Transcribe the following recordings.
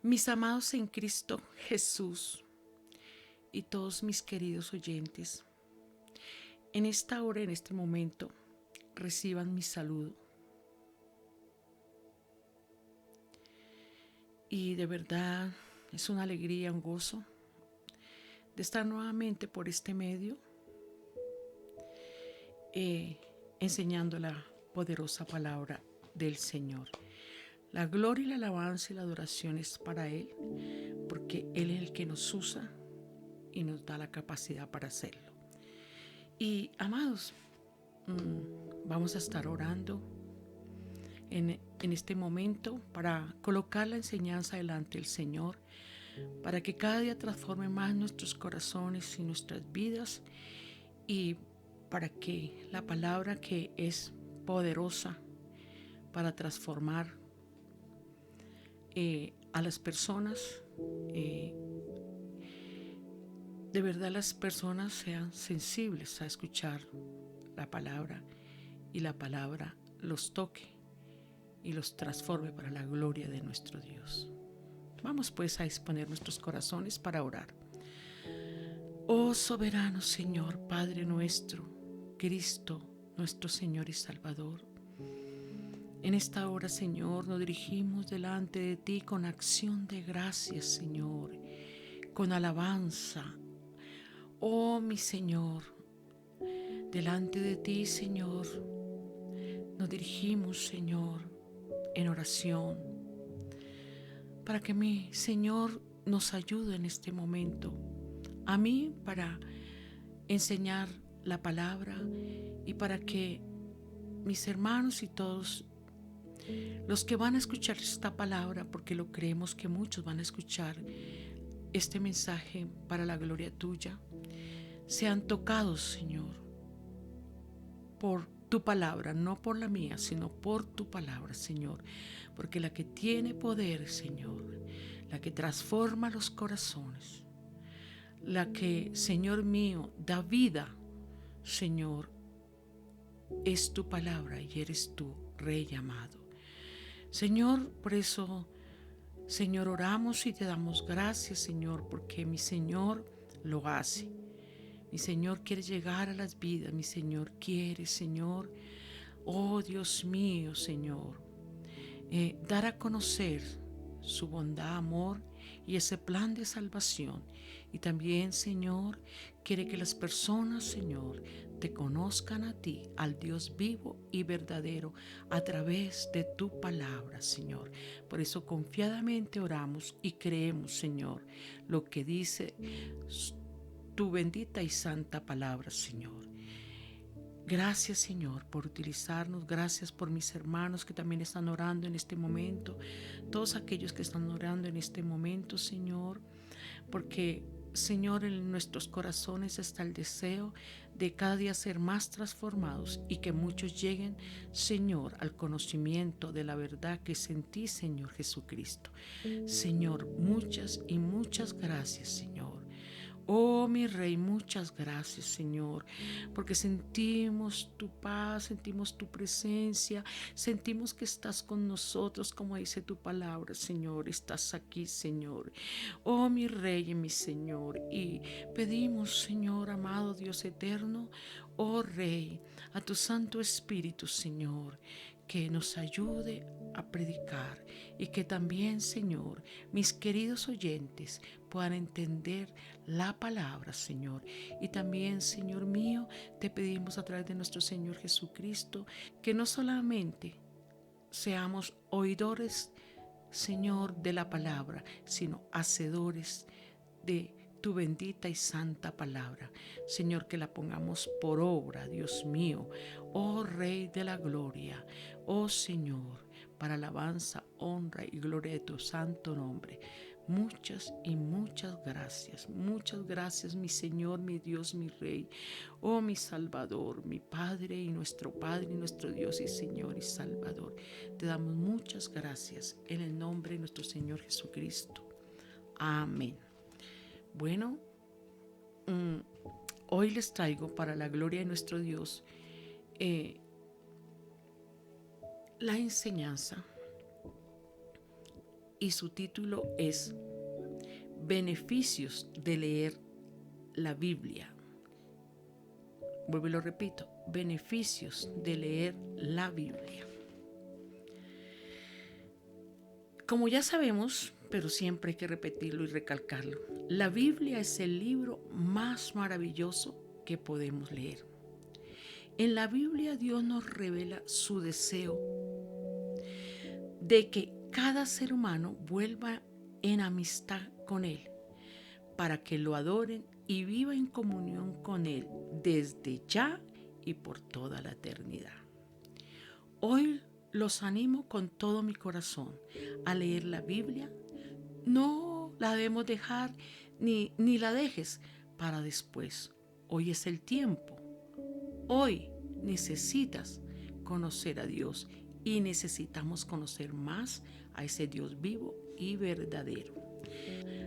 Mis amados en Cristo Jesús y todos mis queridos oyentes, en esta hora, en este momento, reciban mi saludo. Y de verdad es una alegría, un gozo de estar nuevamente por este medio enseñando la poderosa palabra del Señor. La gloria y la alabanza y la adoración es para Él, porque Él es el que nos usa y nos da la capacidad para hacerlo. Y amados, vamos a estar orando en este momento para colocar la enseñanza delante del Señor, para que cada día transforme más nuestros corazones y nuestras vidas, y para que la palabra que es poderosa para transformar a las personas, de verdad las personas sean sensibles a escuchar la palabra y la palabra los toque y los transforme para la gloria de nuestro Dios. Vamos pues a disponer nuestros corazones para orar. Oh soberano Señor, Padre nuestro, Cristo, nuestro Señor y Salvador, en esta hora, Señor, nos dirigimos delante de ti con acción de gracias, Señor, con alabanza. Oh mi Señor, delante de ti, Señor, nos dirigimos, Señor, en oración, para que mi Señor nos ayude en este momento, a mí para enseñar la palabra y para que mis hermanos y todos los que van a escuchar esta palabra, porque lo creemos que muchos van a escuchar este mensaje para la gloria tuya, sean tocados, Señor, por tu palabra, no por la mía, sino por tu palabra, Señor, porque la que tiene poder, Señor, la que transforma los corazones, la que, Señor mío, da vida, Señor, es tu palabra y eres tú, Rey amado. Señor, por eso, Señor, oramos y te damos gracias, Señor, porque mi Señor lo hace. Mi Señor quiere llegar a las vidas, mi Señor quiere, Señor, oh Dios mío, Señor, dar a conocer su bondad, amor y ese plan de salvación. Y también, Señor, quiere que las personas, Señor, te conozcan a ti, al Dios vivo y verdadero, a través de tu palabra, Señor. Por eso confiadamente oramos y creemos, Señor, lo que dice tu bendita y santa palabra, Señor. Gracias, Señor, por utilizarnos. Gracias por mis hermanos que también están orando en este momento. Todos aquellos que están orando en este momento, Señor, porque, Señor, en nuestros corazones está el deseo de cada día ser más transformados y que muchos lleguen, Señor, al conocimiento de la verdad que es en ti, Señor Jesucristo. Señor, muchas y muchas gracias, Señor. Oh, mi Rey, muchas gracias, Señor, porque sentimos tu paz, sentimos tu presencia, sentimos que estás con nosotros, como dice tu palabra, Señor, estás aquí, Señor. Oh, mi Rey y mi Señor, y pedimos, Señor, amado Dios eterno, oh Rey, a tu Santo Espíritu, Señor, que nos ayude a predicar y que también, Señor, mis queridos oyentes puedan entender la palabra, Señor. Y también, Señor mío, te pedimos a través de nuestro Señor Jesucristo que no solamente seamos oidores, Señor, de la palabra, sino hacedores de tu bendita y santa palabra. Señor, que la pongamos por obra, Dios mío, oh Rey de la gloria, oh Señor, para alabanza, honra y gloria de tu santo nombre. Muchas y muchas gracias, mi Señor, mi Dios, mi Rey, oh mi Salvador, mi Padre y nuestro Dios y Señor y Salvador. Te damos muchas gracias en el nombre de nuestro Señor Jesucristo. Amén. Bueno, hoy les traigo para la gloria de nuestro Dios la enseñanza y su título es Beneficios de leer la Biblia. Vuelvo y lo repito, beneficios de leer la Biblia. Como ya sabemos, pero siempre hay que repetirlo y recalcarlo, la Biblia es el libro más maravilloso que podemos leer. En la Biblia Dios nos revela su deseo de que cada ser humano vuelva en amistad con Él, para que lo adoren y viva en comunión con Él desde ya y por toda la eternidad. Hoy los animo con todo mi corazón a leer la Biblia. No la debemos dejar ni la dejes para después. Hoy es el tiempo. Hoy necesitas conocer a Dios y necesitamos conocer más a ese Dios vivo y verdadero.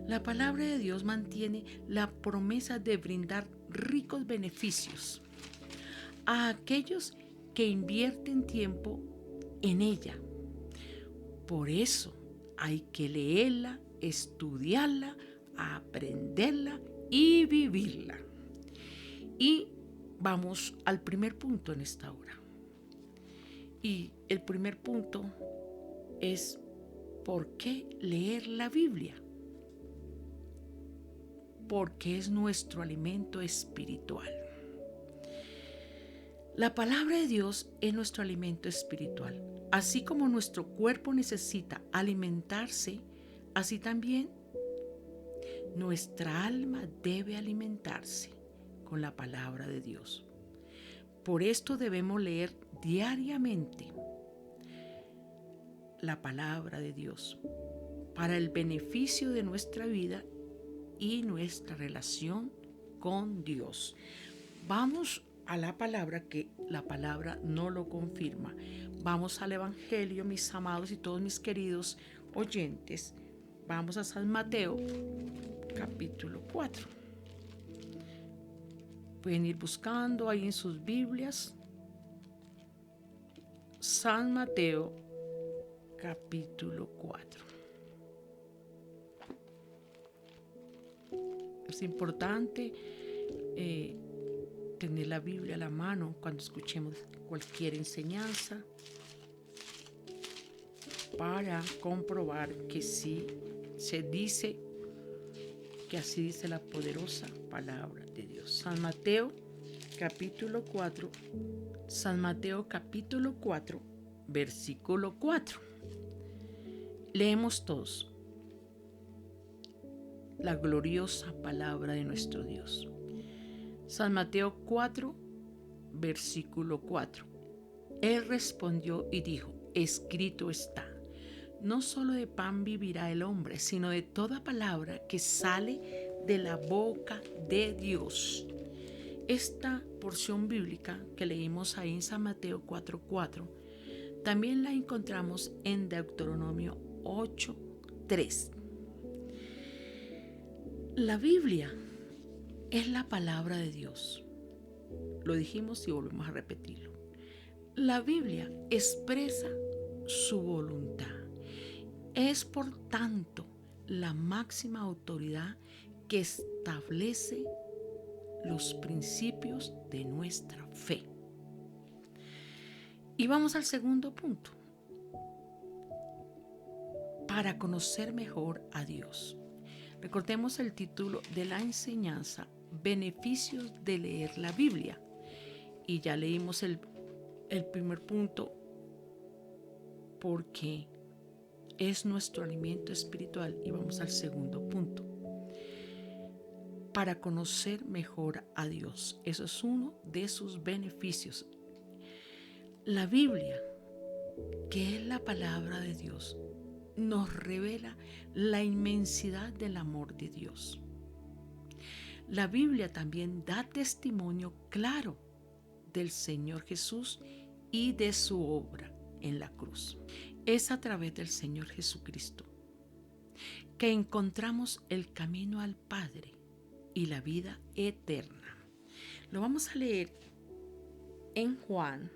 La palabra de Dios mantiene la promesa de brindar ricos beneficios a aquellos que invierten tiempo en ella. Por eso hay que leerla, estudiarla, aprenderla y vivirla. Y vamos al primer punto en esta hora. Y el primer punto es ¿por qué leer la Biblia? Porque es nuestro alimento espiritual. La palabra de Dios es nuestro alimento espiritual. Así como nuestro cuerpo necesita alimentarse, así también nuestra alma debe alimentarse con la palabra de Dios. Por esto debemos leer diariamente la palabra de Dios para el beneficio de nuestra vida y nuestra relación con Dios. Vamos a la palabra, que la palabra no lo confirma. Vamos al Evangelio, mis amados y todos mis queridos oyentes. Vamos a San Mateo, capítulo 4. Pueden ir buscando ahí en sus Biblias. San Mateo, capítulo 4. Es importante tener la Biblia a la mano cuando escuchemos cualquier enseñanza para comprobar que sí se dice, que así dice la poderosa palabra de Dios. San Mateo capítulo 4, San Mateo capítulo 4, versículo 4. Leemos todos la gloriosa palabra de nuestro Dios. San Mateo 4, versículo 4. Él respondió y dijo: escrito está, no solo de pan vivirá el hombre, sino de toda palabra que sale de la boca de Dios. Esta porción bíblica que leímos ahí en San Mateo 4:4 también la encontramos en Deuteronomio 8:3. La Biblia es la palabra de Dios. Lo dijimos y volvemos a repetirlo. La Biblia expresa su voluntad. Es por tanto la máxima autoridad que establece los principios de nuestra fe. Y vamos al segundo punto. Para conocer mejor a Dios. Recordemos el título de la enseñanza: Beneficios de leer la Biblia. Y ya leímos el primer punto, porque es nuestro alimento espiritual. Y vamos al segundo punto. Para conocer mejor a Dios. Eso es uno de sus beneficios. La Biblia, que es la palabra de Dios, nos revela la inmensidad del amor de Dios. La Biblia también da testimonio claro del Señor Jesús y de su obra en la cruz. Es a través del Señor Jesucristo que encontramos el camino al Padre y la vida eterna. Lo vamos a leer en Juan,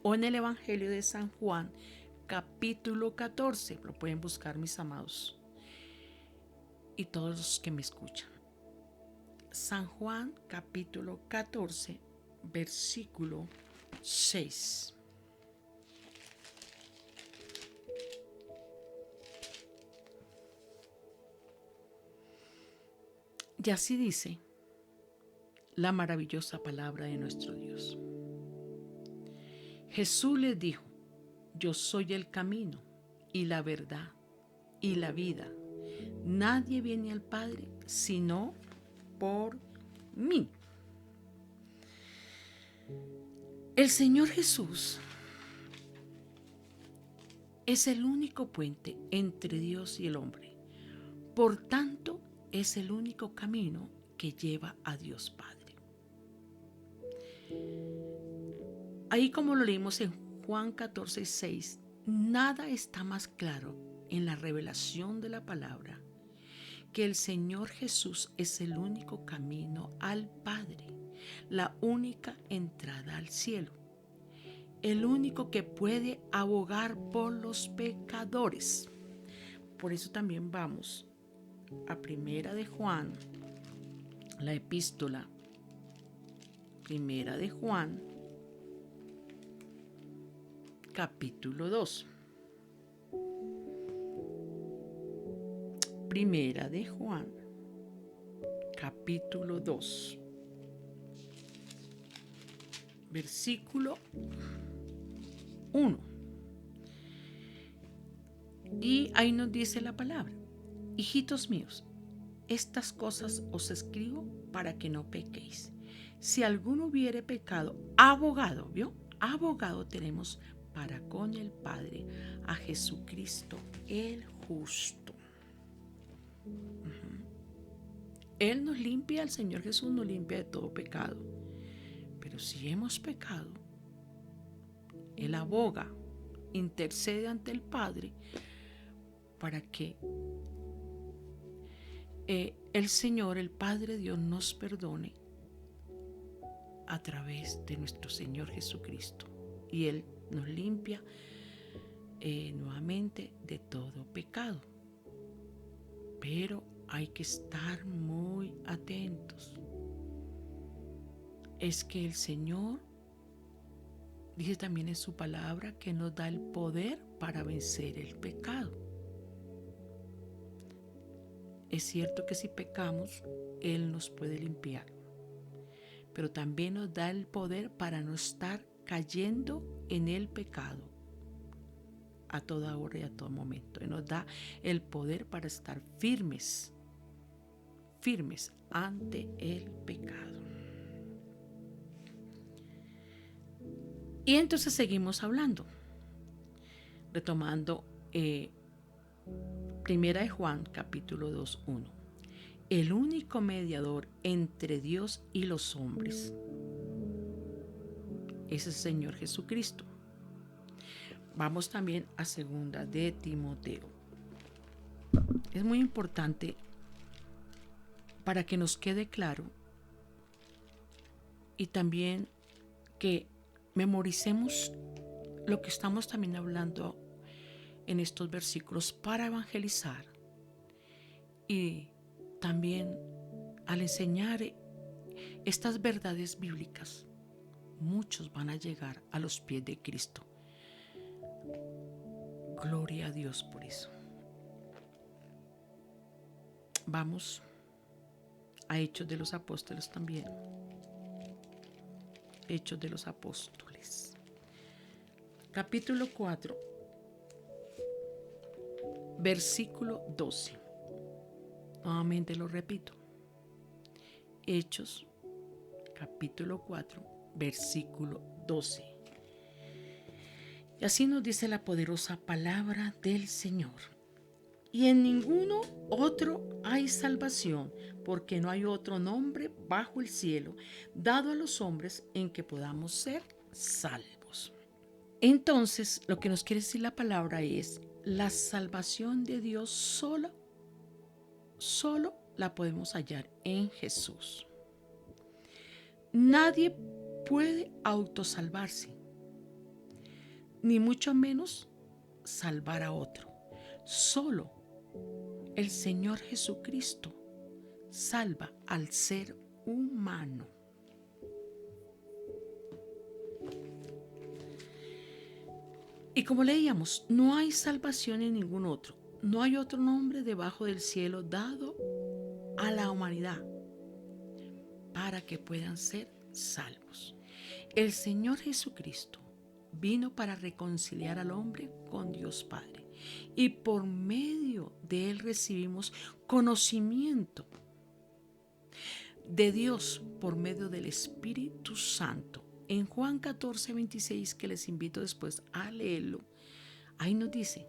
o en el Evangelio de San Juan, capítulo 14. Lo pueden buscar, mis amados, y todos los que me escuchan. San Juan, capítulo 14, versículo 6. Y así dice la maravillosa palabra de nuestro Dios. Jesús les dijo: yo soy el camino y la verdad y la vida. Nadie viene al Padre sino por mí. El Señor Jesús es el único puente entre Dios y el hombre. Por tanto, es el único camino que lleva a Dios Padre. Ahí, como lo leímos en Juan 14, 6, nada está más claro en la revelación de la palabra que el Señor Jesús es el único camino al Padre, la única entrada al cielo, el único que puede abogar por los pecadores. Por eso también vamos a Primera de Juan, la epístola Primera de Juan, capítulo 2. Primera de Juan, capítulo 2, versículo 1. Y ahí nos dice la palabra: hijitos míos, estas cosas os escribo para que no pequéis. Si alguno hubiere pecado, abogado, ¿vio? Abogado tenemos para con el Padre, a Jesucristo el justo. Él nos limpia, el Señor Jesús nos limpia de todo pecado. Pero si hemos pecado, Él aboga, intercede ante el Padre para que el Señor, el Padre Dios, nos perdone a través de nuestro Señor Jesucristo. Y Él nos limpia nuevamente de todo pecado. Pero hay que estar muy atentos. Es que el Señor dice también en su palabra que nos da el poder para vencer el pecado. Es cierto que si pecamos, Él nos puede limpiar, pero también nos da el poder para no estar cayendo en el pecado a toda hora y a todo momento. Él nos da el poder para estar firmes ante el pecado. Y entonces seguimos hablando, retomando Primera de Juan, capítulo 2, 1. El único mediador entre Dios y los hombres es el Señor Jesucristo. Vamos también a segunda de Timoteo. Es muy importante para que nos quede claro y también que memoricemos lo que estamos también hablando en estos versículos para evangelizar. Y también al enseñar estas verdades bíblicas, muchos van a llegar a los pies de Cristo. Gloria a Dios por eso. Vamos a Hechos de los Apóstoles también. Hechos de los Apóstoles. Capítulo 4, versículo 12. Nuevamente lo repito. Hechos, capítulo 4, versículo 12. Y así nos dice la poderosa palabra del Señor. Y en ninguno otro hay salvación, porque no hay otro nombre bajo el cielo dado a los hombres en que podamos ser salvos. Entonces, lo que nos quiere decir la palabra es: la salvación de Dios solo la podemos hallar en Jesús. Nadie puede autosalvarse, ni mucho menos salvar a otro. Solo el Señor Jesucristo salva al ser humano. Y como leíamos, no hay salvación en ningún otro. No hay otro nombre debajo del cielo dado a la humanidad para que puedan ser salvos. El Señor Jesucristo vino para reconciliar al hombre con Dios Padre. Y por medio de Él recibimos conocimiento de Dios por medio del Espíritu Santo. En Juan 14:26, que les invito después a leerlo, ahí nos dice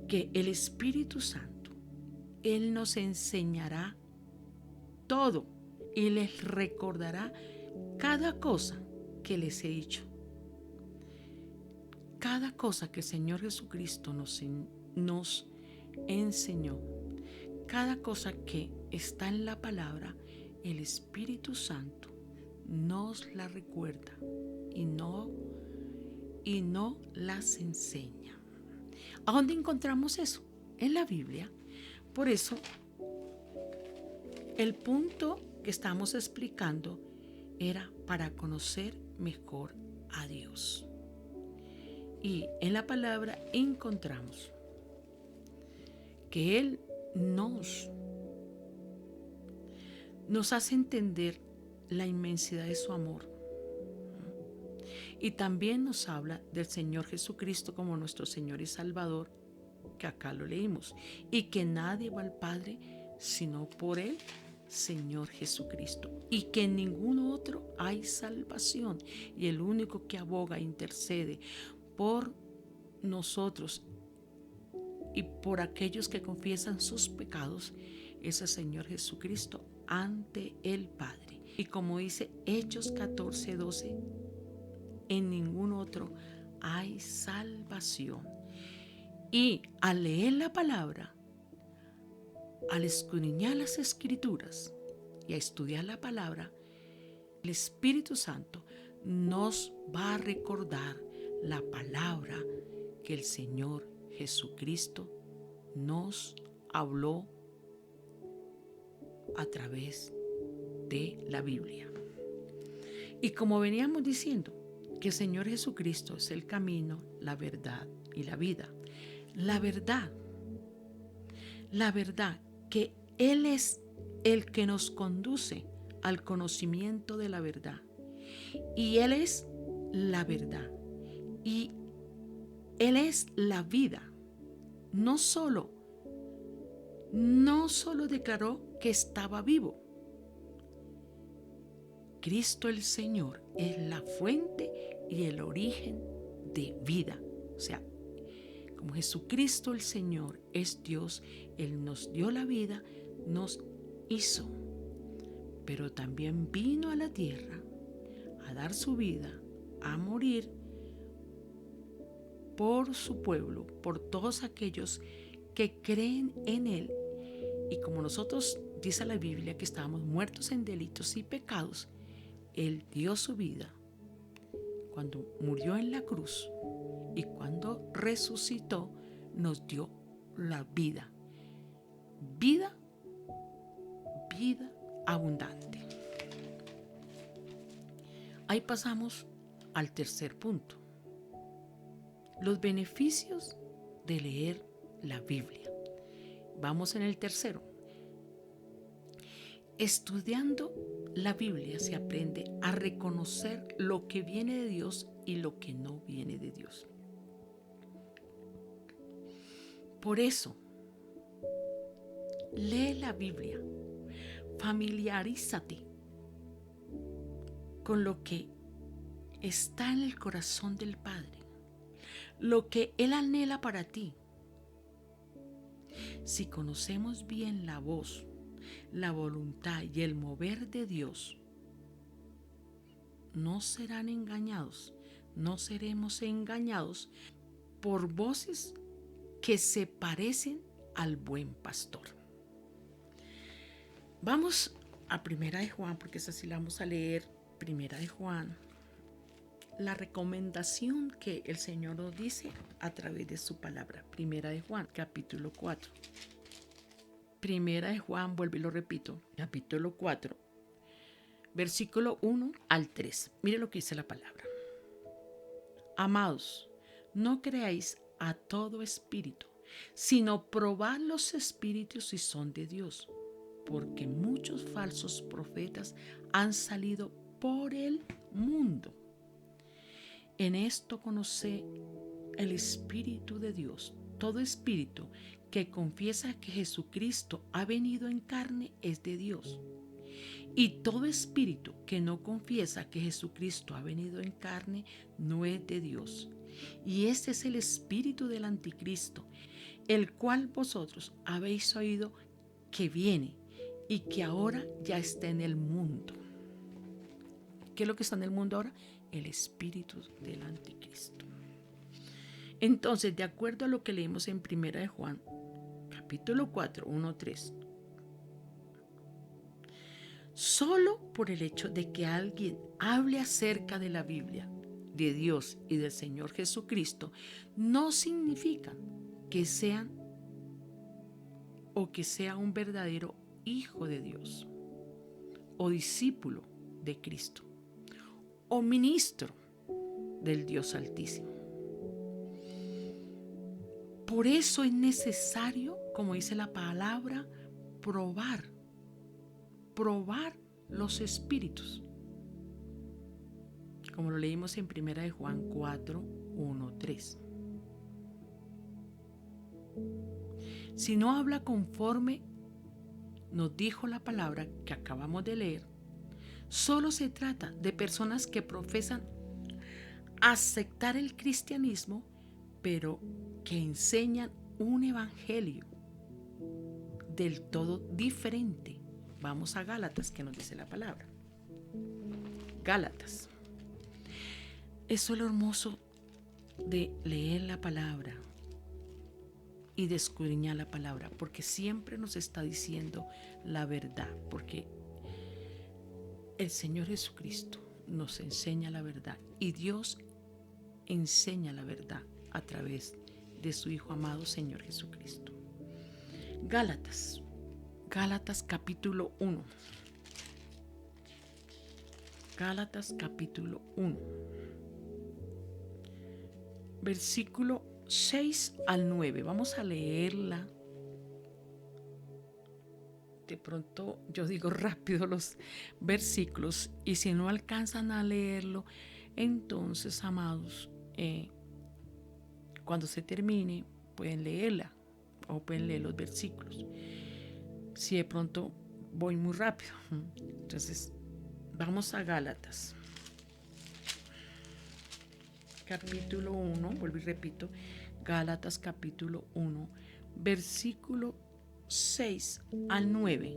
que el Espíritu Santo, Él nos enseñará todo y les recordará cada cosa que les he dicho. Cada cosa que el Señor Jesucristo nos enseñó, cada cosa que está en la palabra, el Espíritu Santo nos la recuerda y no las enseña. ¿A dónde encontramos eso? En la Biblia. Por eso, el punto que estamos explicando era para conocer mejor a Dios. Y en la palabra encontramos que Él nos hace entender la inmensidad de su amor. Y también nos habla del Señor Jesucristo como nuestro Señor y Salvador, que acá lo leímos, y que nadie va al Padre sino por Él, Señor Jesucristo, y que en ningún otro hay salvación, y el único que aboga e intercede por nosotros y por aquellos que confiesan sus pecados es el Señor Jesucristo ante el Padre. Y como dice Hechos 14:12, en ningún otro hay salvación. Y al leer la palabra, al escudriñar las Escrituras y a estudiar la palabra, el Espíritu Santo nos va a recordar la palabra que el Señor Jesucristo nos habló a través de la Biblia. Y como veníamos diciendo, que el Señor Jesucristo es el camino, la verdad y la vida. La verdad, que Él es el que nos conduce al conocimiento de la verdad. Y Él es la verdad. Y Él es la vida. No solo declaró que estaba vivo. Cristo el Señor es la fuente y el origen de vida. O sea, como Jesucristo el Señor es Dios, Él nos dio la vida, nos hizo, pero también vino a la tierra a dar su vida, a morir por su pueblo, por todos aquellos que creen en Él. Y como nosotros, dice la Biblia, que estábamos muertos en delitos y pecados, Él dio su vida cuando murió en la cruz, y cuando resucitó nos dio la vida. Vida abundante. Ahí pasamos al tercer punto. Los beneficios de leer la Biblia. Vamos en el tercero. Estudiando la Biblia se aprende a reconocer lo que viene de Dios y lo que no viene de Dios. Por eso, lee la Biblia, familiarízate con lo que está en el corazón del Padre, lo que Él anhela para ti. Si conocemos bien la voz, la voluntad y el mover de Dios, no seremos engañados por voces que se parecen al buen pastor. Vamos a Primera de Juan, porque esa sí la vamos a leer. Primera de Juan, la recomendación que el Señor nos dice a través de su palabra. Primera de Juan, capítulo 4. Primera de Juan, vuelvo y lo repito, capítulo 4, versículo 1 al 3. Mire lo que dice la palabra. Amados, no creáis a todo espíritu, sino probad los espíritus si son de Dios, porque muchos falsos profetas han salido por el mundo. En esto conoce el Espíritu de Dios. Todo espíritu que confiesa que Jesucristo ha venido en carne es de Dios. Y todo espíritu que no confiesa que Jesucristo ha venido en carne no es de Dios. Y este es el espíritu del anticristo, el cual vosotros habéis oído que viene y que ahora ya está en el mundo. ¿Qué es lo que está en el mundo ahora? El espíritu del anticristo. Entonces, de acuerdo a lo que leímos en Primera de Juan, capítulo 4, 1-3, solo por el hecho de que alguien hable acerca de la Biblia, de Dios y del Señor Jesucristo, no significa que sean o que sea un verdadero hijo de Dios, o discípulo de Cristo, o ministro del Dios Altísimo. Por eso es necesario, como dice la palabra, probar los espíritus, como lo leímos en 1 de Juan 4, 1, 3. Si no habla conforme nos dijo la palabra que acabamos de leer, solo se trata de personas que profesan aceptar el cristianismo, pero que enseñan un evangelio del todo diferente. Vamos a Gálatas, que nos dice la palabra. Gálatas. Eso es lo hermoso de leer la palabra y de escudriñar la palabra, porque siempre nos está diciendo la verdad, porque el Señor Jesucristo nos enseña la verdad y Dios enseña la verdad a través de su Hijo amado Señor Jesucristo. Gálatas capítulo 1. Gálatas capítulo 1. Versículo 6 al 9. Vamos a leerla. De pronto yo digo rápido los versículos y si no alcanzan a leerlo, entonces, amados, cuando se termine pueden leerla o pueden leer los versículos. Si de pronto voy muy rápido, entonces vamos a Gálatas capítulo 1, vuelvo y repito, Gálatas capítulo 1, versículo 6 al 9,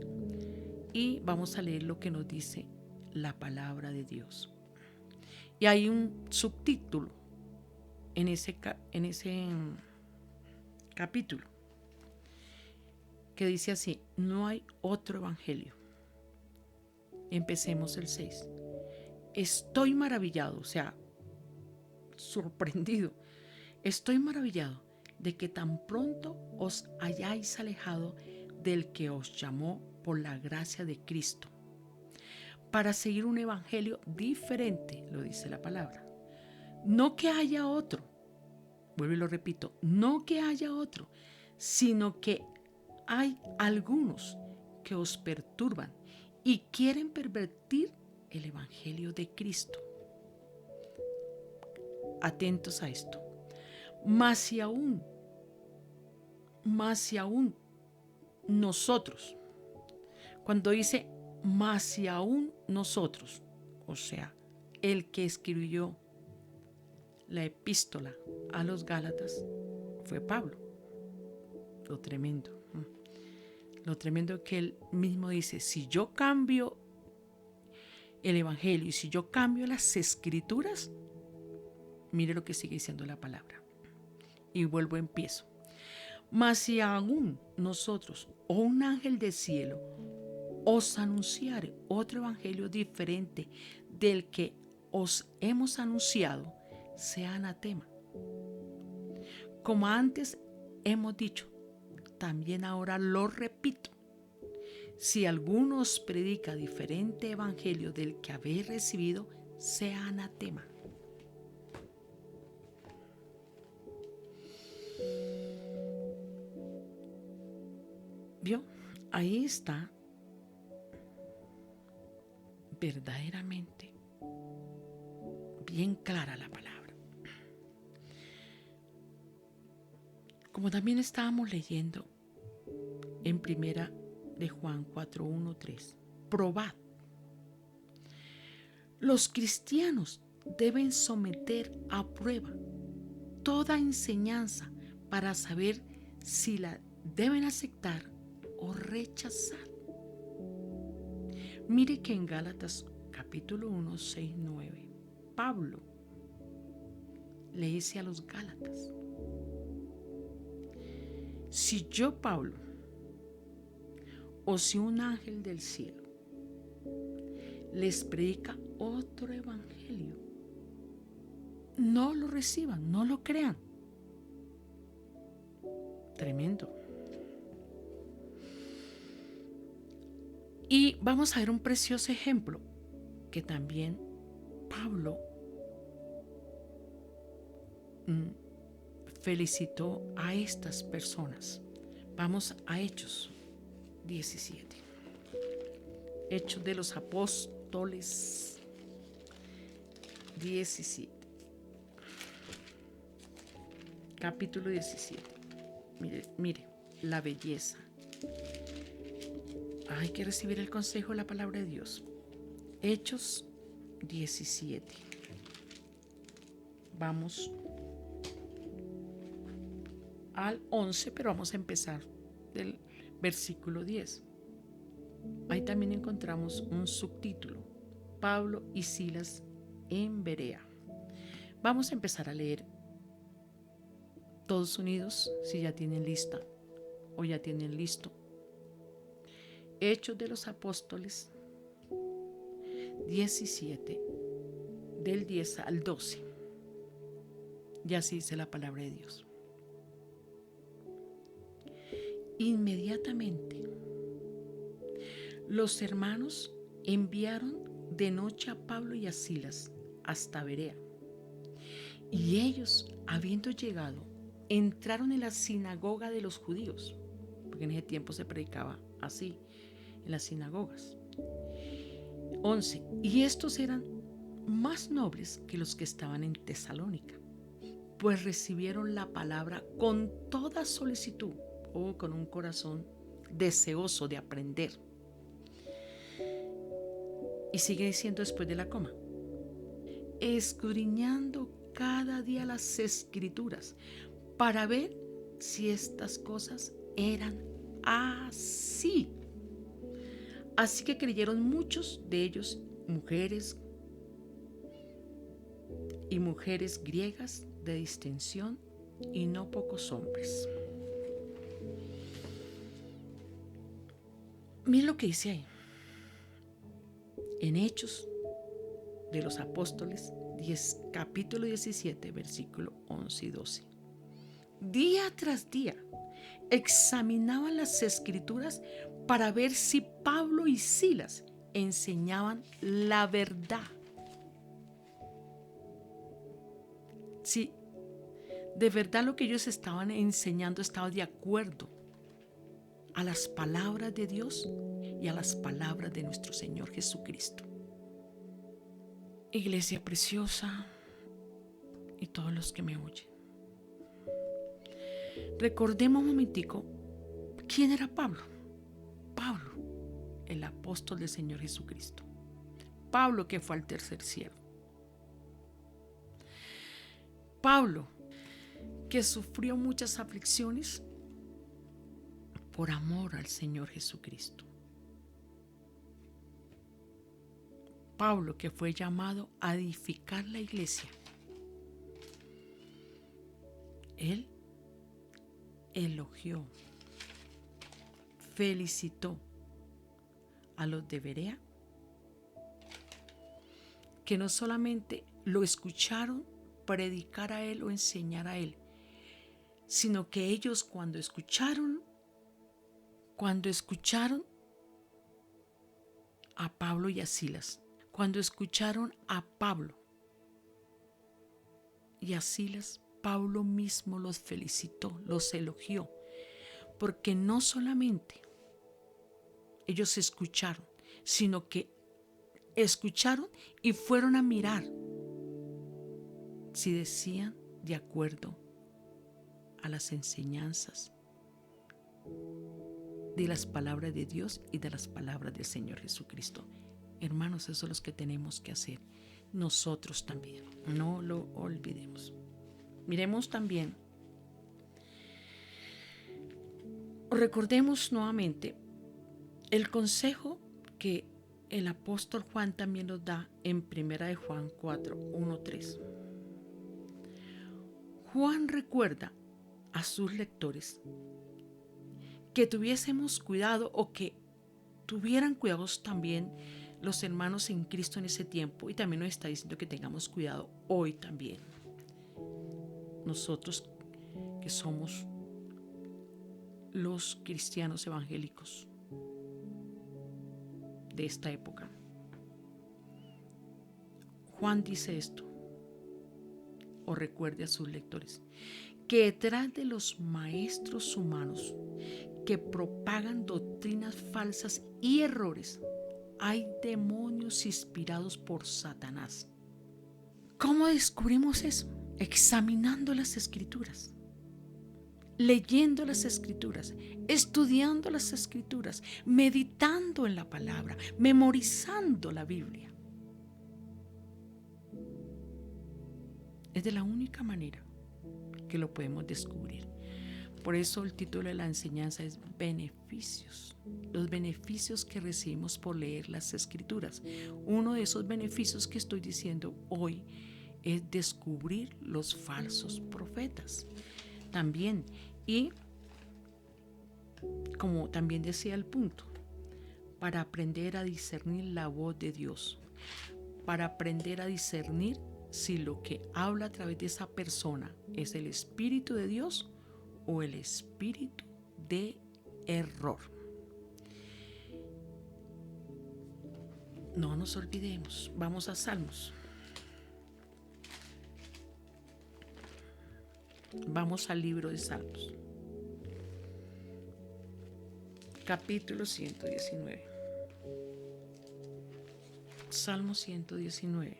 y vamos a leer lo que nos dice la palabra de Dios. Y hay un subtítulo en ese capítulo que dice así: no hay otro evangelio. Empecemos el 6. Estoy maravillado, o sea, sorprendido. Estoy maravillado de que tan pronto os hayáis alejado del que os llamó por la gracia de Cristo para seguir un evangelio diferente, lo dice la palabra. No que haya otro, vuelvo y lo repito, no que haya otro, sino que hay algunos que os perturban y quieren pervertir el evangelio de Cristo. Atentos a esto. Más si aún nosotros, cuando dice más si aún nosotros, o sea, el que escribió la epístola a los Gálatas fue Pablo. Lo tremendo que él mismo dice: si yo cambio el evangelio y si yo cambio las escrituras, mire lo que sigue diciendo la palabra. Y empiezo. Mas si aún nosotros o un ángel del cielo os anunciare otro evangelio diferente del que os hemos anunciado sea anatema. Como antes hemos dicho, también ahora lo repito. Si alguno os predica diferente evangelio del que habéis recibido, sea anatema. ¿Vio? Ahí está verdaderamente bien clara la palabra. Como también estábamos leyendo en primera de Juan 4:1-3, probad. Los cristianos deben someter a prueba toda enseñanza para saber si la deben aceptar o rechazar. Mire que en Gálatas capítulo 1, 6, 9, Pablo le dice a los Gálatas: si yo, Pablo, o si un ángel del cielo les predica otro evangelio, no lo reciban, no lo crean. Tremendo. Y vamos a ver un precioso ejemplo que también Pablo felicitó a estas personas. Vamos a Hechos 17. Hechos de los Apóstoles 17. Capítulo 17. Mire, la belleza. Hay que recibir el consejo de la palabra de Dios. Hechos 17. Vamos al 11, pero vamos a empezar del versículo 10. Ahí también encontramos un subtítulo: Pablo y Silas en Berea. Vamos a empezar a leer todos unidos, si ya tienen lista o ya tienen listo. Hechos de los Apóstoles 17, del 10 al 12. Y así dice la palabra de Dios. Inmediatamente los hermanos enviaron de noche a Pablo y a Silas hasta Berea. Y ellos, habiendo llegado, entraron en la sinagoga de los judíos, porque en ese tiempo se predicaba así, en las sinagogas. 11. Y estos eran más nobles que los que estaban en Tesalónica, pues recibieron la palabra con toda solicitud, o con un corazón deseoso de aprender. Y sigue diciendo después de la coma: escudriñando cada día las escrituras para ver si estas cosas eran así. Así que creyeron muchos de ellos, mujeres y mujeres griegas de distinción, y no pocos hombres. Miren lo que dice ahí, en Hechos de los Apóstoles, capítulo 17, versículo 11 y 12. Día tras día examinaban las escrituras para ver si Pablo y Silas enseñaban la verdad. Si de verdad lo que ellos estaban enseñando estaba de acuerdo a las palabras de Dios y a las palabras de nuestro Señor Jesucristo. Iglesia preciosa y todos los que me oyen, recordemos un momentico quién era Pablo. Pablo, el apóstol del Señor Jesucristo. Pablo, que fue al tercer cielo. Pablo, que sufrió muchas aflicciones por amor al Señor Jesucristo. Pablo, que fue llamado a edificar la iglesia. Él elogió, felicitó a los de Berea que no solamente lo escucharon predicar a él o enseñar a él, sino que ellos cuando escucharon a Pablo y a Silas, cuando escucharon a Pablo y a Silas, Pablo mismo los felicitó, los elogió, porque no solamente ellos escucharon, sino que escucharon y fueron a mirar si decían de acuerdo a las enseñanzas de las palabras de Dios y de las palabras del Señor Jesucristo. Hermanos, eso es lo que tenemos que hacer nosotros también. No lo olvidemos. Miremos también, recordemos nuevamente el consejo que el apóstol Juan también nos da en 1 de Juan 4, 1, 3. Juan recuerda a sus lectores que tuviésemos cuidado o que tuvieran cuidados también los hermanos en Cristo en ese tiempo, y también nos está diciendo que tengamos cuidado hoy también. Nosotros que somos los cristianos evangélicos de esta época. Juan dice esto, o recuerde a sus lectores, que detrás de los maestros humanos que propagan doctrinas falsas y errores, hay demonios inspirados por Satanás. ¿Cómo descubrimos eso? Examinando las Escrituras, leyendo las Escrituras, estudiando las Escrituras, meditando en la palabra, memorizando la Biblia. Es de la única manera que lo podemos descubrir. Por eso el título de la enseñanza es beneficios, los beneficios que recibimos por leer las Escrituras. Uno de esos beneficios que estoy diciendo hoy es descubrir los falsos profetas. También, y como también decía el punto, para aprender a discernir la voz de Dios, para aprender a discernir si lo que habla a través de esa persona es el Espíritu de Dios o el espíritu de error. No nos olvidemos, vamos a Salmos. Vamos al libro de Salmos, capítulo 119. Salmo 119,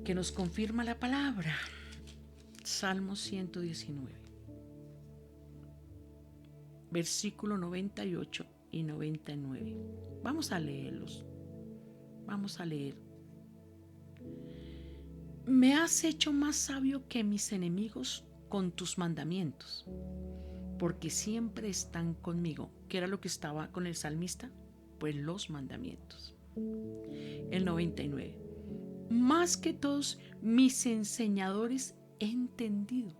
que nos confirma la palabra. Salmo 119, versículo 98 y 99. Vamos a leerlos. Vamos a leer. Me has hecho más sabio que mis enemigos con tus mandamientos, porque siempre están conmigo. ¿Qué era lo que estaba con el salmista? Pues los mandamientos. El 99. Más que todos mis enseñadores he entendido.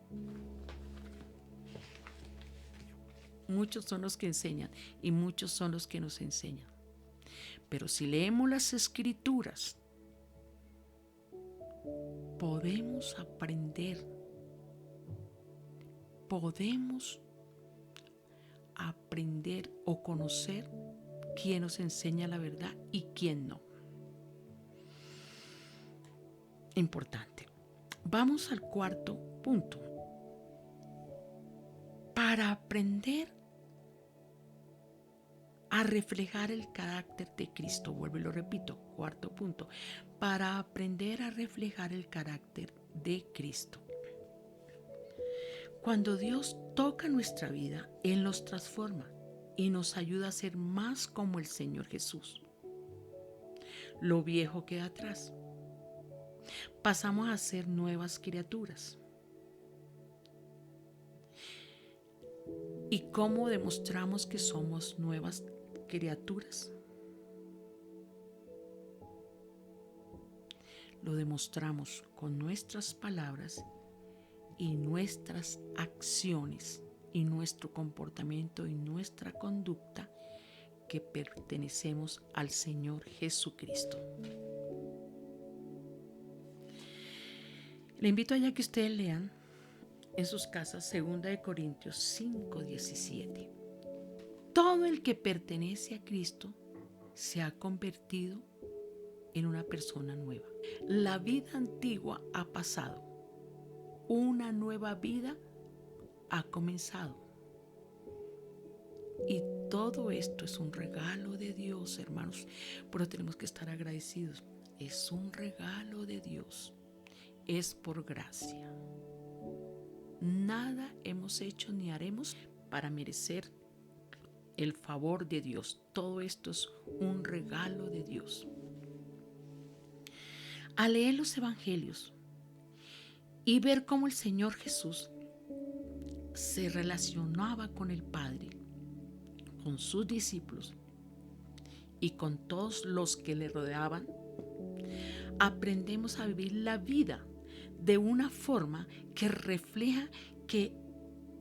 Muchos son los que enseñan y muchos son los que nos enseñan. Pero si leemos las Escrituras, podemos aprender, o conocer quién nos enseña la verdad y quién no. Importante. Vamos al cuarto punto. Para aprender a reflejar el carácter de Cristo, vuelvo y lo repito, cuarto punto, para aprender a reflejar el carácter de Cristo. Cuando Dios toca nuestra vida, Él nos transforma y nos ayuda a ser más como el Señor Jesús. Lo viejo queda atrás. Pasamos a ser nuevas criaturas. ¿Y cómo demostramos que somos nuevas criaturas? Lo demostramos con nuestras palabras y nuestras acciones y nuestro comportamiento y nuestra conducta que pertenecemos al Señor Jesucristo. Le invito a que ustedes lean en sus casas 2 Corintios 5:17. Todo el que pertenece a Cristo se ha convertido en una persona nueva. La vida antigua ha pasado. Una nueva vida ha comenzado. Y todo esto es un regalo de Dios, hermanos. Pero tenemos que estar agradecidos. Es un regalo de Dios. Es por gracia. Nada hemos hecho ni haremos para merecer el favor de Dios. Todo esto es un regalo de Dios. Al leer los evangelios y ver cómo el Señor Jesús se relacionaba con el Padre, con sus discípulos y con todos los que le rodeaban, aprendemos a vivir la vida de una forma que refleja que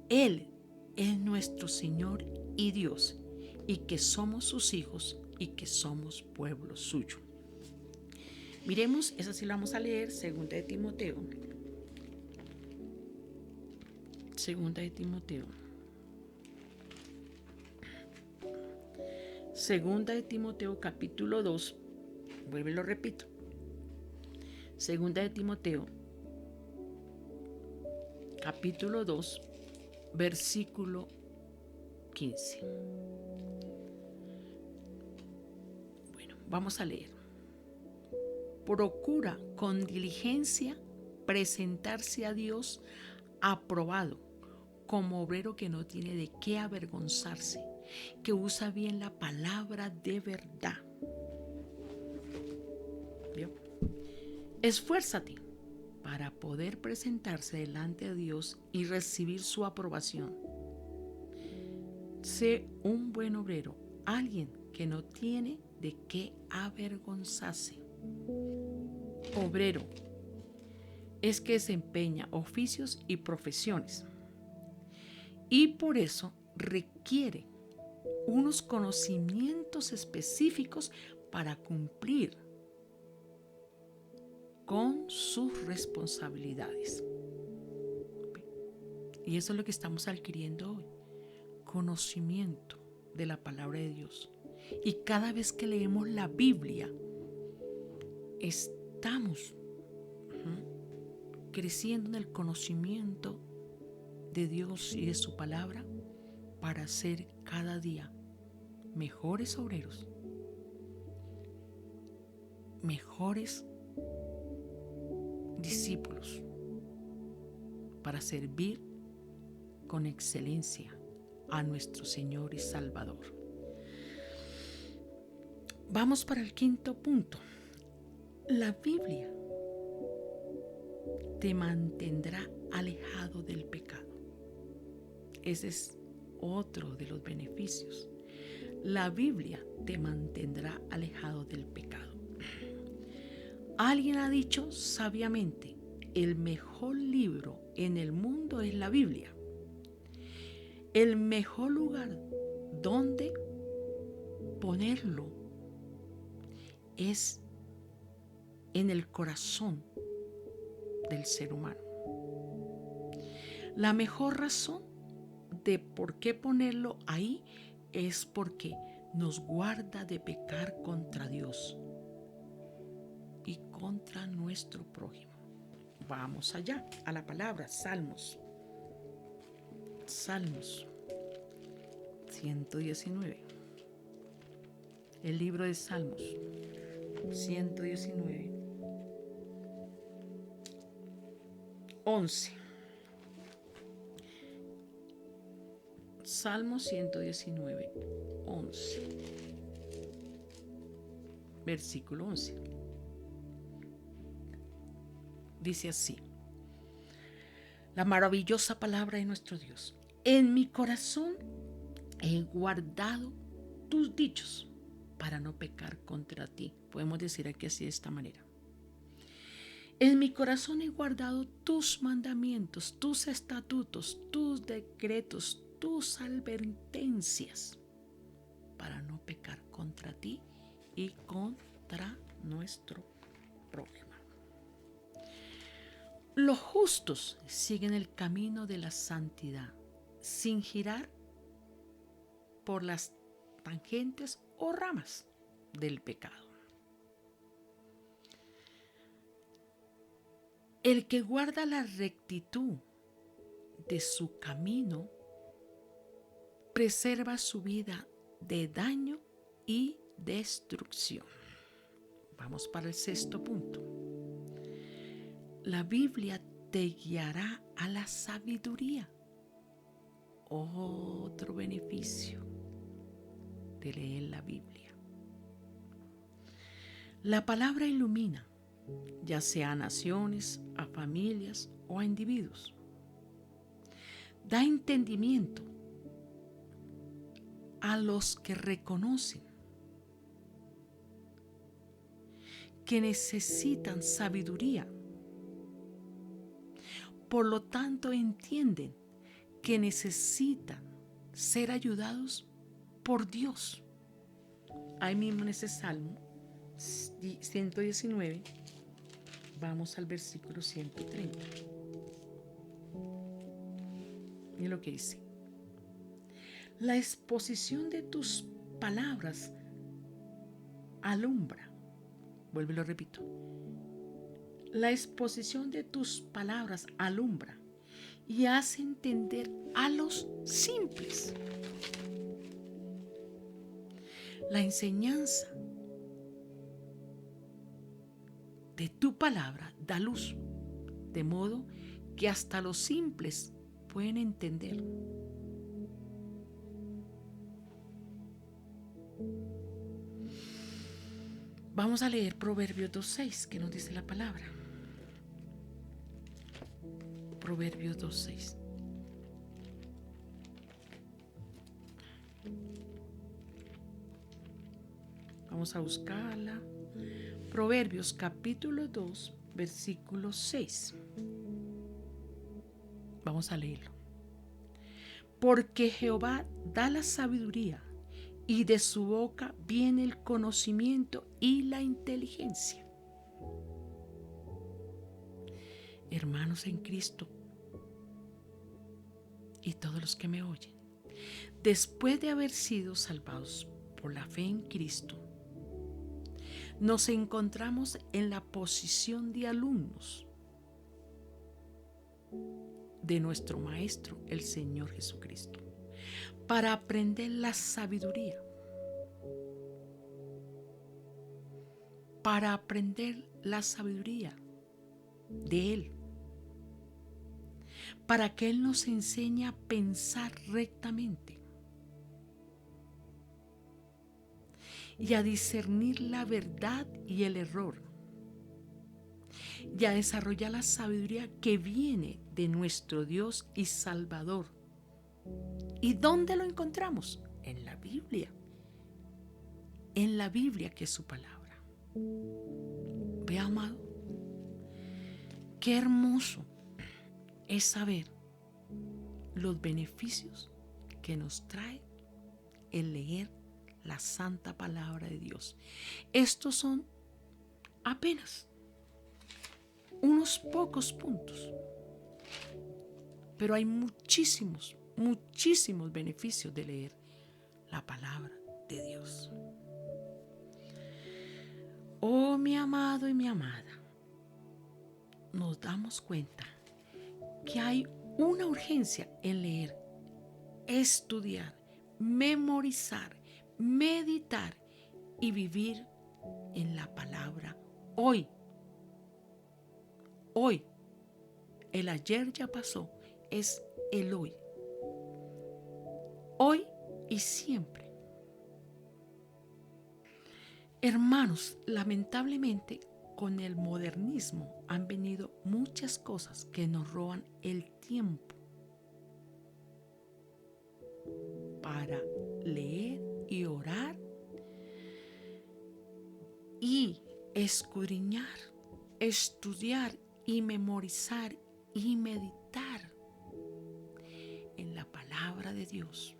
Él es nuestro Señor y Dios, y que somos sus hijos y que somos pueblo suyo. Miremos, esa sí la vamos a leer, 2 de Timoteo. 2 de Timoteo. 2 de Timoteo capítulo 2, vuelvo y lo repito. 2 de Timoteo capítulo 2, versículo 15. Bueno, vamos a leer. Procura con diligencia presentarse a Dios aprobado, como obrero que no tiene de qué avergonzarse, que usa bien la palabra de verdad. ¿Vio? Esfuérzate para poder presentarse delante de Dios y recibir su aprobación. Sé un buen obrero, alguien que no tiene de qué avergonzarse. Obrero es que desempeña oficios y profesiones, y por eso requiere unos conocimientos específicos para cumplir con sus responsabilidades. Y eso es lo que estamos adquiriendo hoy, conocimiento de la palabra de Dios. Y cada vez que leemos la Biblia, estamos creciendo en el conocimiento de Dios y de su palabra para ser cada día mejores obreros, mejores discípulos, para servir con excelencia a nuestro Señor y Salvador. Vamos para el quinto punto. La Biblia te mantendrá alejado del pecado. Ese es otro de los beneficios. La Biblia te mantendrá alejado del pecado. Alguien ha dicho sabiamente, el mejor libro en el mundo es la Biblia. El mejor lugar donde ponerlo es en el corazón del ser humano. La mejor razón de por qué ponerlo ahí es porque nos guarda de pecar contra Dios y contra nuestro prójimo. Vamos allá a la palabra, Salmos 119. El libro de Salmos 119, 11. Salmo 119, 11. Versículo 11. Dice así: la maravillosa palabra de nuestro Dios. En mi corazón he guardado tus dichos para no pecar contra ti. Podemos decir aquí así de esta manera. En mi corazón he guardado tus mandamientos, tus estatutos, tus decretos, tus advertencias, para no pecar contra ti y contra nuestro prójimo. Los justos siguen el camino de la santidad, sin girar por las tangentes o ramas del pecado. El que guarda la rectitud de su camino preserva su vida de daño y destrucción. Vamos para el sexto punto. La Biblia te guiará a la sabiduría. Otro beneficio de leer la Biblia. La palabra ilumina, ya sea a naciones, a familias o a individuos. Da entendimiento a los que reconocen que necesitan sabiduría. Por lo tanto, entienden que necesitan ser ayudados por Dios. Ahí mismo en ese Salmo 119, vamos al versículo 130. Y lo que dice: la exposición de tus palabras alumbra. Vuelvo y lo repito. La exposición de tus palabras alumbra y hace entender a los simples. La enseñanza de tu palabra da luz, de modo que hasta los simples pueden entender. Vamos a leer Proverbios 2:6, que nos dice la palabra. Proverbios 2:6. Vamos a buscarla. Proverbios capítulo 2, versículo 6. Vamos a leerlo. Porque Jehová da la sabiduría, y de su boca viene el conocimiento y la inteligencia. Hermanos en Cristo y todos los que me oyen, después de haber sido salvados por la fe en Cristo, nos encontramos en la posición de alumnos de nuestro Maestro, el Señor Jesucristo, para aprender la sabiduría, de Él, para que Él nos enseñe a pensar rectamente y a discernir la verdad y el error, y a desarrollar la sabiduría que viene de nuestro Dios y Salvador. ¿Y dónde lo encontramos? En la Biblia. En la Biblia, que es su palabra. Ve, amado, qué hermoso es saber los beneficios que nos trae el leer la santa palabra de Dios. Estos son apenas unos pocos puntos, pero hay muchísimos beneficios de leer la palabra de Dios. Oh, mi amado y mi amada, nos damos cuenta que hay una urgencia en leer, estudiar, memorizar, meditar y vivir en la palabra hoy. Hoy, el ayer ya pasó, es el hoy. Hoy y siempre. Hermanos, lamentablemente con el modernismo han venido muchas cosas que nos roban el tiempo para leer y orar y escudriñar, estudiar y memorizar y meditar en la palabra de Dios.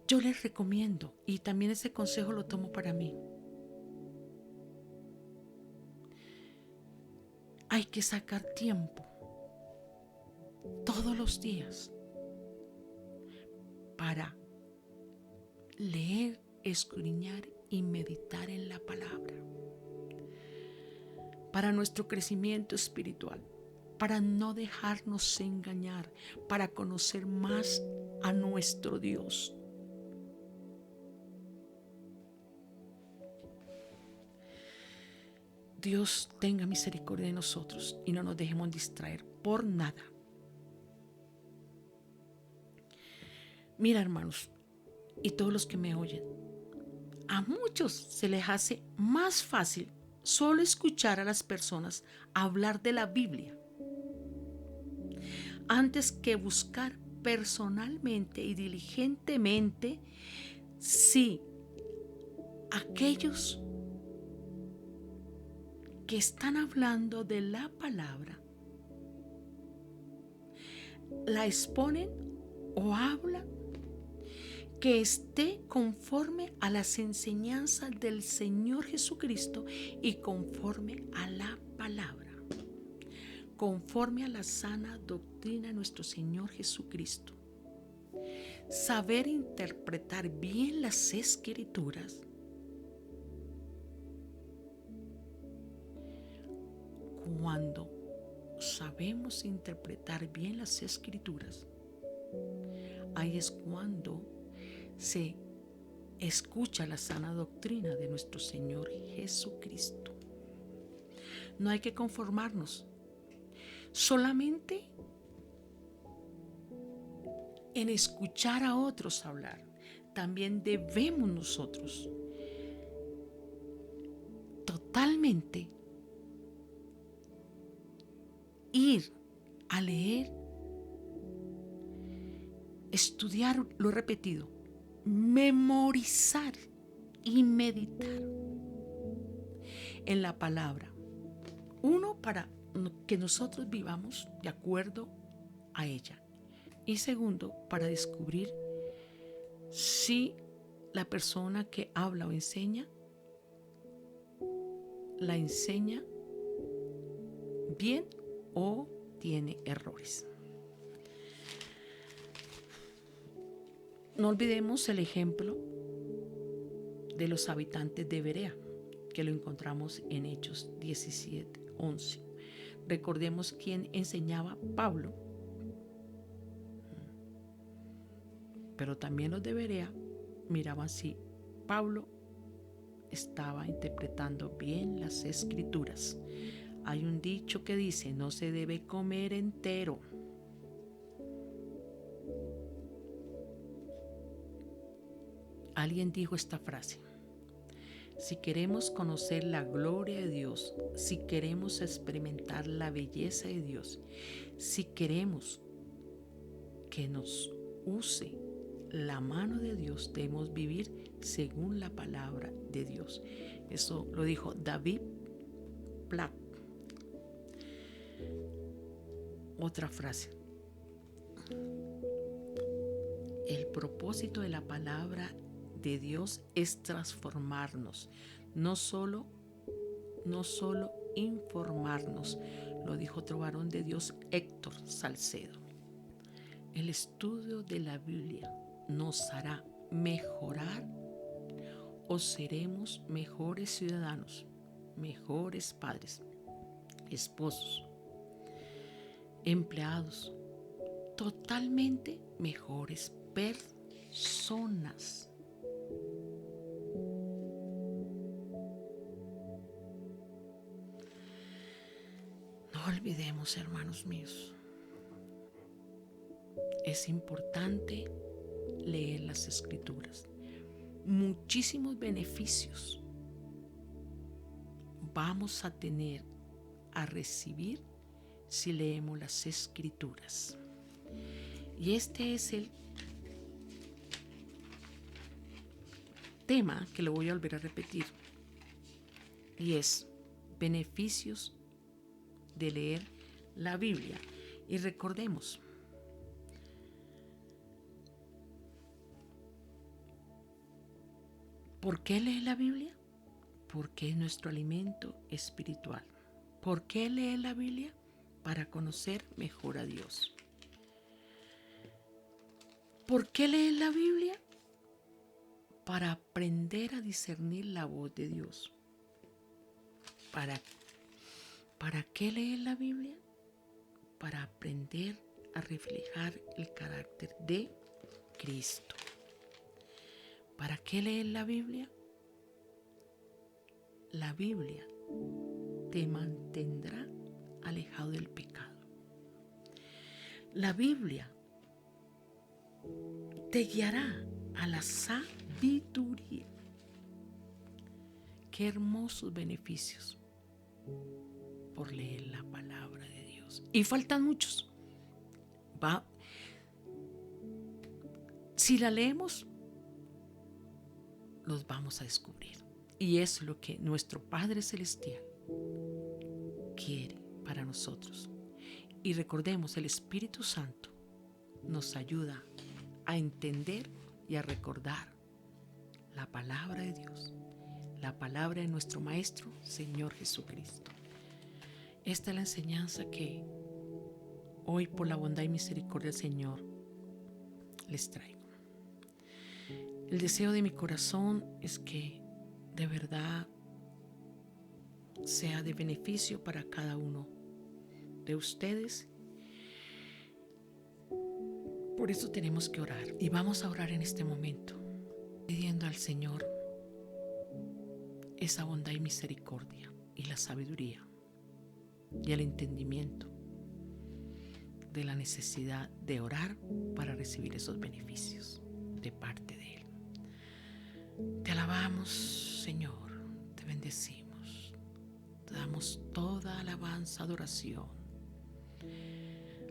Yo les recomiendo, y también ese consejo lo tomo para mí, hay que sacar tiempo todos los días para leer, escudriñar y meditar en la palabra, para nuestro crecimiento espiritual, para no dejarnos engañar, para conocer más a nuestro Dios. Dios tenga misericordia de nosotros y no nos dejemos distraer por nada. Mira, hermanos, y todos los que me oyen, a muchos se les hace más fácil solo escuchar a las personas hablar de la Biblia antes que buscar personalmente y diligentemente si aquellos que están hablando de la palabra la exponen o hablan que esté conforme a las enseñanzas del Señor Jesucristo y conforme a la palabra, conforme a la sana doctrina de nuestro Señor Jesucristo. Saber interpretar bien las Escrituras cuando sabemos interpretar bien las Escrituras, ahí es cuando se escucha la sana doctrina de nuestro Señor Jesucristo. No hay que conformarnos solamente en escuchar a otros hablar. También debemos nosotros totalmente ir a leer, estudiar, lo he repetido, memorizar y meditar en la palabra. Uno, para que nosotros vivamos de acuerdo a ella. Y segundo, para descubrir si la persona que habla o enseña, la enseña bien o tiene errores. No olvidemos el ejemplo de los habitantes de Berea, que lo encontramos en Hechos 17:11. Recordemos quién enseñaba Pablo, pero también los de Berea miraban si Pablo estaba interpretando bien las Escrituras. Hay un dicho que dice: no se debe comer entero. Alguien dijo esta frase: si queremos conocer la gloria de Dios, si queremos experimentar la belleza de Dios, si queremos que nos use la mano de Dios, debemos vivir según la palabra de Dios. Eso lo dijo David Platt. Otra frase: el propósito de la palabra de Dios es transformarnos, no solo informarnos. Lo dijo otro varón de Dios, Héctor Salcedo. El estudio de la Biblia nos hará mejorar o seremos mejores ciudadanos, mejores padres, esposos, empleados, totalmente mejores personas. No olvidemos, hermanos míos, es importante leer las Escrituras. Muchísimos beneficios vamos a tener, a recibir, si leemos las Escrituras. Y este es el tema que lo voy a volver a repetir, y es beneficios de leer la Biblia. Y recordemos, ¿Por qué lee la Biblia? Porque es nuestro alimento espiritual. ¿Por qué lee la Biblia? Para conocer mejor a Dios. ¿Por qué lee la Biblia? Para aprender a discernir la voz de Dios. ¿Para qué lee la Biblia? Para aprender a reflejar el carácter de Cristo. ¿Para qué leer la Biblia? La Biblia te mantendrá alejado del pecado. La Biblia te guiará a la sabiduría. Qué hermosos beneficios por leer la palabra de Dios. Y faltan muchos. Si la leemos, los vamos a descubrir. Y es lo que nuestro Padre Celestial quiere para nosotros. Y recordemos, el Espíritu Santo nos ayuda a entender y a recordar la palabra de Dios, la palabra de nuestro Maestro, Señor Jesucristo. Esta es la enseñanza que hoy, por la bondad y misericordia del Señor, les traigo. El deseo de mi corazón es que de verdad sea de beneficio para cada uno de ustedes. Por eso tenemos que orar. Y vamos a orar en este momento, pidiendo al Señor esa bondad y misericordia y la sabiduría y el entendimiento de la necesidad de orar para recibir esos beneficios de parte de Él. Te alabamos, Señor, te bendecimos, te damos toda alabanza, adoración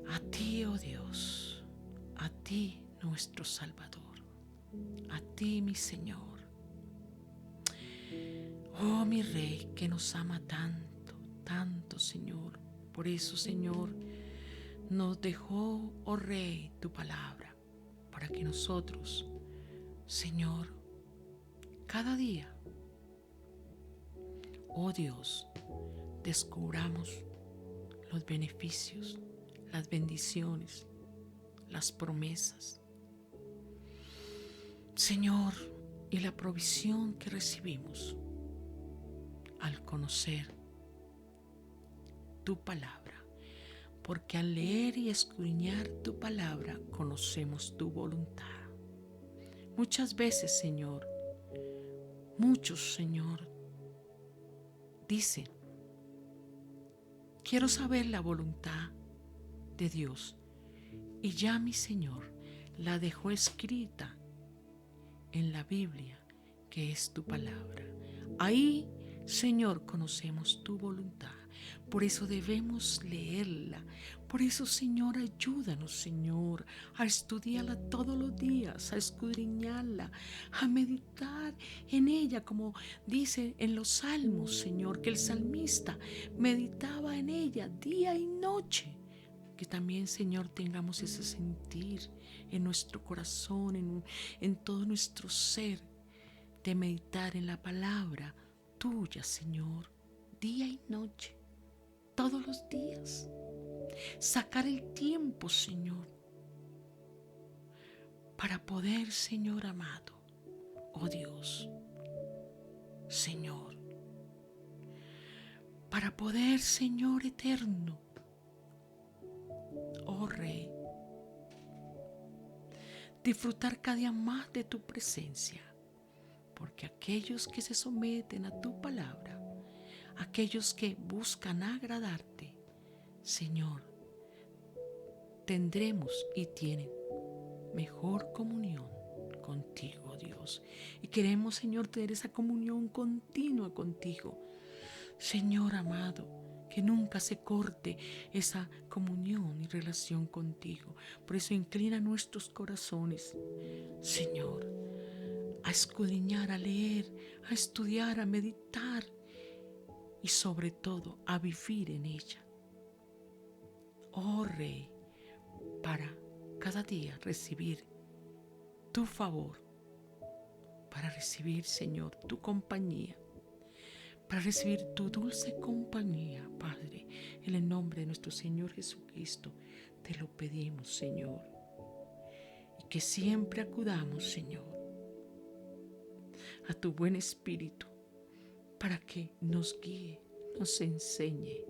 a ti, oh Dios, a ti, nuestro Salvador, a ti, mi Señor, oh mi Rey, que nos ama tanto, tanto, Señor. Por eso, Señor, nos dejó, oh Rey, tu palabra, para que nosotros, Señor, cada día, oh Dios, descubramos los beneficios, las bendiciones, las promesas, Señor, y la provisión que recibimos al conocer tu palabra. Porque al leer y escudriñar tu palabra, conocemos tu voluntad. Muchas veces, Señor, muchos, Señor, dicen: quiero saber la voluntad de Dios. Y ya mi Señor la dejó escrita en la Biblia, que es tu palabra. Ahí, Señor, conocemos tu voluntad. Por eso debemos leerla. Por eso, Señor, ayúdanos, Señor, a estudiarla todos los días, a escudriñarla, a meditar en ella, como dice en los salmos, Señor, que el salmista meditaba en ella día y noche. Que también, Señor, tengamos ese sentir en nuestro corazón, en todo nuestro ser, de meditar en la palabra tuya, Señor, día y noche, todos los días. Sacar el tiempo, Señor, para poder, Señor amado, oh Dios, Señor, para poder, Señor eterno, oh Rey, disfrutar cada día más de tu presencia. Porque aquellos que se someten a tu palabra, aquellos que buscan agradarte, Señor, tendremos y tienen mejor comunión contigo, Dios. Y queremos, Señor, tener esa comunión continua contigo. Señor amado, que nunca se corte esa comunión y relación contigo. Por eso inclina nuestros corazones, Señor, a escudriñar, a leer, a estudiar, a meditar y sobre todo a vivir en ella. Oh Rey, para cada día recibir tu favor, para recibir, Señor, tu compañía, para recibir tu dulce compañía, Padre. En el nombre de nuestro Señor Jesucristo te lo pedimos, Señor. Y que siempre acudamos, Señor, a tu buen espíritu para que nos guíe, nos enseñe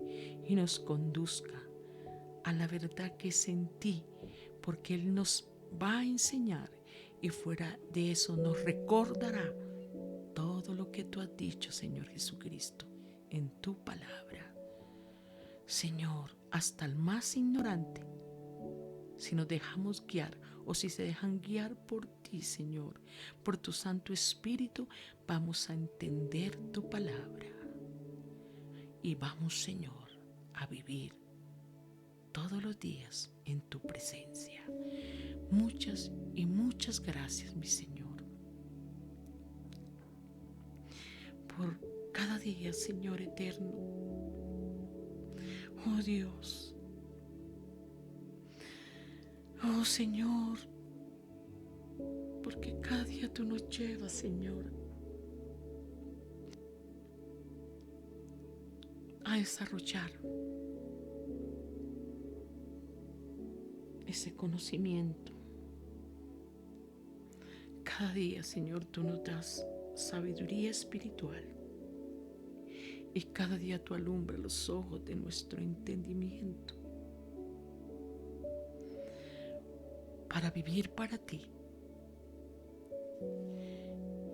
y nos conduzca a la verdad que es en ti, porque Él nos va a enseñar y fuera de eso nos recordará todo lo que tú has dicho, Señor Jesucristo, en tu palabra. Señor, hasta el más ignorante, si nos dejamos guiar o si se dejan guiar por ti, Señor, por tu Santo Espíritu, vamos a entender tu palabra y vamos, Señor, a vivir todos los días en tu presencia. Muchas y muchas gracias, mi Señor, por cada día, Señor eterno. Oh Dios, oh Señor, porque cada día tú nos llevas, Señor, a desarrollar ese conocimiento. Cada día, Señor, tú nos das sabiduría espiritual y cada día tú alumbras los ojos de nuestro entendimiento para vivir para ti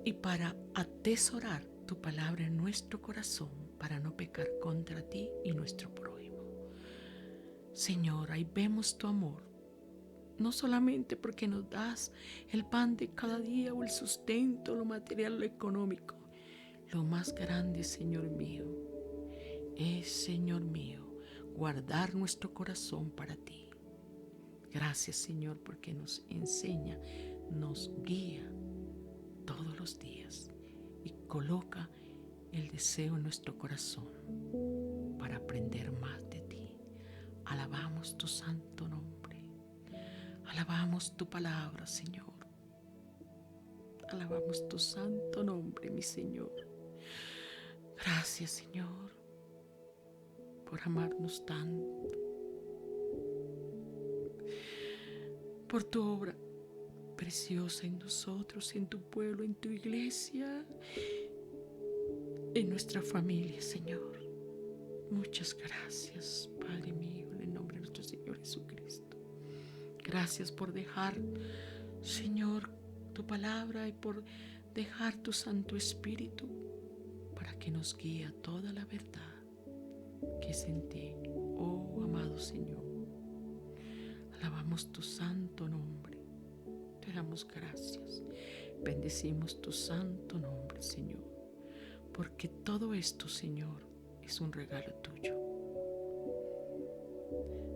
y para atesorar tu palabra en nuestro corazón para no pecar contra ti y nuestro prójimo. Señor, ahí vemos tu amor, no solamente porque nos das el pan de cada día o el sustento, lo material, lo económico. Lo más grande, Señor mío, es, Señor mío, guardar nuestro corazón para ti. Gracias, Señor, porque nos enseña, nos guía todos los días y coloca el deseo en nuestro corazón para aprender más de ti. Alabamos tu santo nombre. Alabamos tu palabra, Señor. Alabamos tu santo nombre, mi Señor. Gracias, Señor, por amarnos tanto, por tu obra preciosa en nosotros, en tu pueblo, en tu iglesia, en nuestra familia, Señor. Muchas gracias, Padre mío, en el nombre de nuestro Señor Jesucristo. Gracias por dejar, Señor, tu palabra y por dejar tu Santo Espíritu para que nos guíe a toda la verdad que es en ti, oh amado Señor. Alabamos tu santo nombre, te damos gracias, bendecimos tu santo nombre, Señor, porque todo esto, Señor, es un regalo tuyo.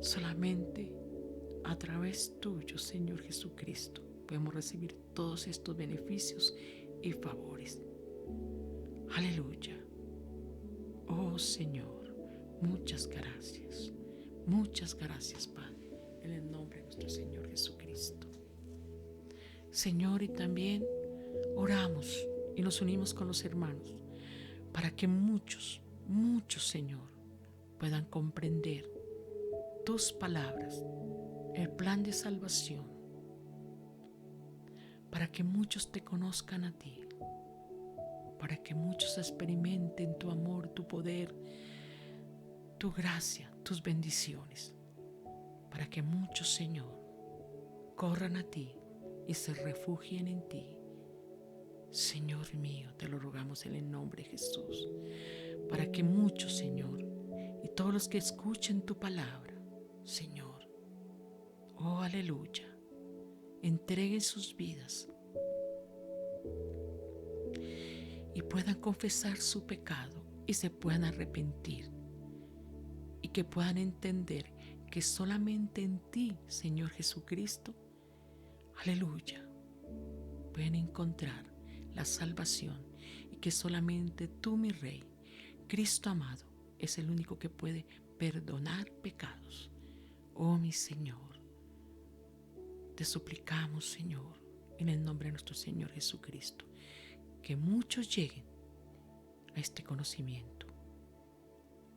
Solamente a través tuyo, Señor Jesucristo, podemos recibir todos estos beneficios y favores. Aleluya. Oh Señor, muchas gracias. Muchas gracias, Padre, en el nombre de nuestro Señor Jesucristo. Señor, y también oramos y nos unimos con los hermanos para que muchos, Señor, puedan comprender tus palabras, el plan de salvación, para que muchos te conozcan a ti, para que muchos experimenten tu amor, tu poder, tu gracia, tus bendiciones, para que muchos, Señor, corran a ti y se refugien en ti. Señor mío, te lo rogamos en el nombre de Jesús, para que muchos, Señor, y todos los que escuchen tu palabra, Señor, oh aleluya, entreguen sus vidas y puedan confesar su pecado y se puedan arrepentir y que puedan entender que solamente en ti, Señor Jesucristo, aleluya, pueden encontrar la salvación y que solamente tú, mi Rey, Cristo amado, es el único que puede perdonar pecados. Oh mi Señor, te suplicamos, Señor, en el nombre de nuestro Señor Jesucristo, que muchos lleguen a este conocimiento.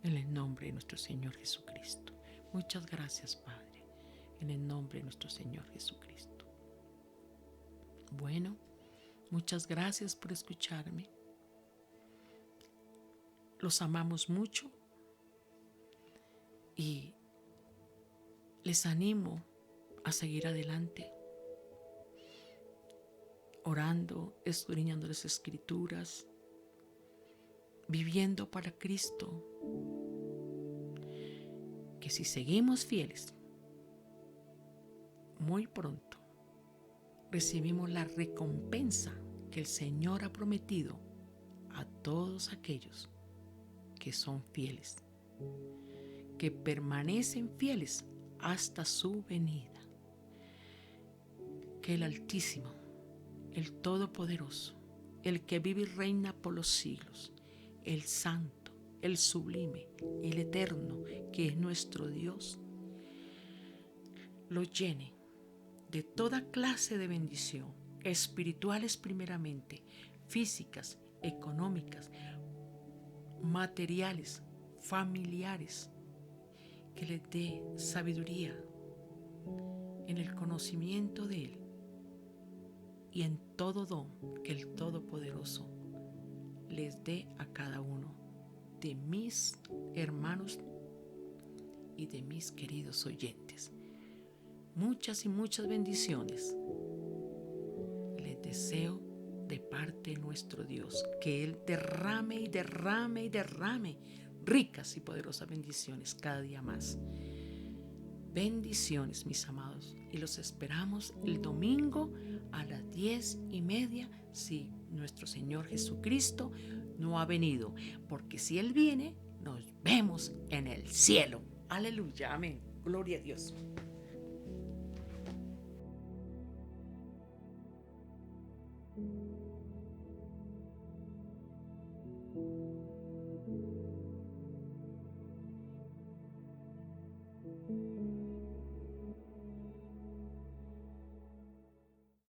En el nombre de nuestro Señor Jesucristo. Muchas gracias, Padre, en el nombre de nuestro Señor Jesucristo. Bueno, muchas gracias por escucharme. Los amamos mucho y les animo a seguir adelante, orando, escudriñando las Escrituras, viviendo para Cristo, que si seguimos fieles, muy pronto recibimos la recompensa que el Señor ha prometido a todos aquellos que son fieles, que permanecen fieles hasta su venida. Que el Altísimo, el Todopoderoso, el que vive y reina por los siglos, el Santo, el Sublime, el Eterno, que es nuestro Dios, lo llene de toda clase de bendición, espirituales primeramente, físicas, económicas, materiales, familiares, que les dé sabiduría en el conocimiento de Él y en todo don que el Todopoderoso les dé a cada uno de mis hermanos y de mis queridos oyentes. Muchas y muchas bendiciones les deseo de parte de nuestro Dios, que Él derrame y derrame y derrame ricas y poderosas bendiciones cada día más. Bendiciones, mis amados, y los esperamos el domingo a las 10:30 si nuestro Señor Jesucristo no ha venido, porque si Él viene, nos vemos en el cielo. Aleluya, amén, gloria a Dios.